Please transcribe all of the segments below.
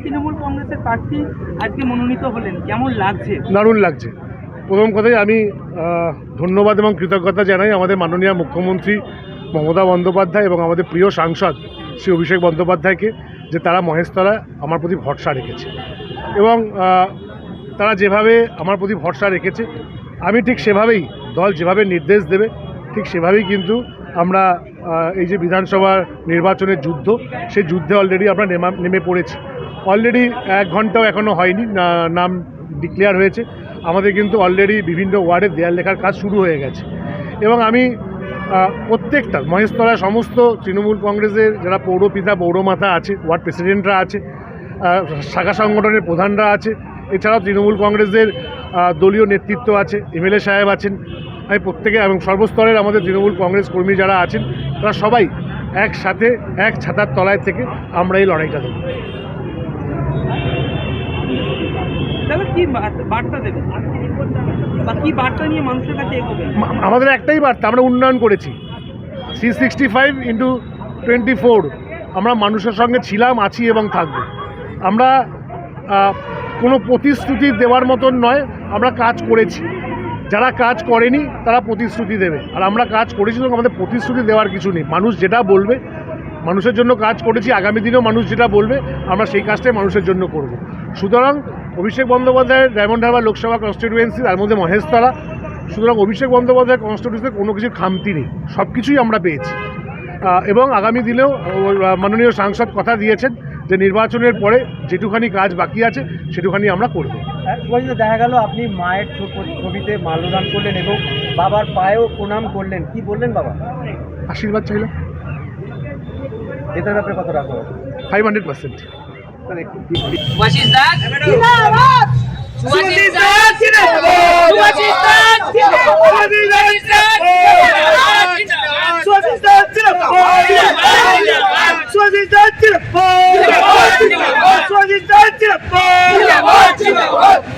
তৃণমূল কংগ্রেসের প্রার্থী আজকে মনোনীত হলেন, কেমন লাগছে? দারুণ লাগছে। প্রথম কথাই আমি ধন্যবাদ এবং কৃতজ্ঞতা জানাই আমাদের মাননীয় মুখ্যমন্ত্রী মমতা বন্দ্যোপাধ্যায় এবং আমাদের প্রিয় সাংসদ শ্রী অভিষেক বন্দ্যোপাধ্যায়কে, যে তারা মহেশতলা আমার প্রতি ভরসা রেখেছে এবং তারা যেভাবে আমার প্রতি ভরসা রেখেছে আমি ঠিক সেভাবেই, দল যেভাবে নির্দেশ দেবে ঠিক সেভাবেই কিন্তু আমরা এই যে বিধানসভা নির্বাচনের যুদ্ধ, সেই যুদ্ধে অলরেডি আমরা নেমে পড়েছি। অলরেডি 1 ঘন্টাও এখনও হয়নি, নাম ডিক্লেয়ার হয়েছে। আমাদের কিন্তু অলরেডি বিভিন্ন ওয়ার্ডে দেয়াল লেখার কাজ শুরু হয়ে গেছে এবং আমি প্রত্যেকটা মহেশতলার সমস্ত তৃণমূল কংগ্রেসের যারা পৌরপিতা পৌরমাতা আছে, ওয়ার্ড প্রেসিডেন্টরা আছে, শাখা সংগঠনের প্রধানরা আছে, এছাড়াও তৃণমূল কংগ্রেসের দলীয় নেতৃত্ব আছে, এমএলএ সাহেব আছেন, আমি প্রত্যেকে এবং সর্বস্তরের আমাদের তৃণমূল কংগ্রেস কর্মী যারা আছেন তারা সবাই একসাথে এক ছাতার তলায় থেকে আমরা এই লড়াইটা দেব। আমাদের একটাই বার্তা, আমরা উন্নয়ন করেছি। 365x24 আমরা মানুষের সঙ্গে ছিলাম, আছি এবং থাকব। আমরা কোনো প্রতিশ্রুতি দেওয়ার মতন নয়, আমরা কাজ করেছি। যারা কাজ করেনি তারা প্রতিশ্রুতি দেবে, আর আমরা কাজ করেছি এবং আমাদের প্রতিশ্রুতি দেওয়ার কিছু নেই। মানুষ যেটা বলবে, মানুষের জন্য কাজ করেছি, আগামী দিনেও মানুষ যেটা বলবে আমরা সেই কাজটাই মানুষের জন্য করব। সুতরাং অভিষেক বন্দ্যোপাধ্যায়ের ডায়মন্ড হারবার লোকসভা কনস্টিটিউয়েন্সি, তার মধ্যে মহেশতলা, সুতরাং অভিষেক বন্দ্যোপাধ্যায়ের কনস্টিটিউয়েন্সিতে কোনো কিছুর খামতি নেই, সব কিছুই আমরা পেয়েছি। এবং আগামী দিনেও মাননীয় সাংসদ কথা দিয়েছেন যে নির্বাচনের পরে যেটুখানি কাজ বাকি আছে সেটুখানি আমরা করব। দেখা গেল আপনি মায়ের ছবিতে মাল্যদান করলেন এবং বাবার পায়েও প্রণাম করলেন, কি বললেন বাবা? আশীর্বাদ চাইলাম। এটার ব্যাপারে কত রাখা 500%।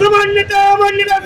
তোমার নেতা আমার নেতা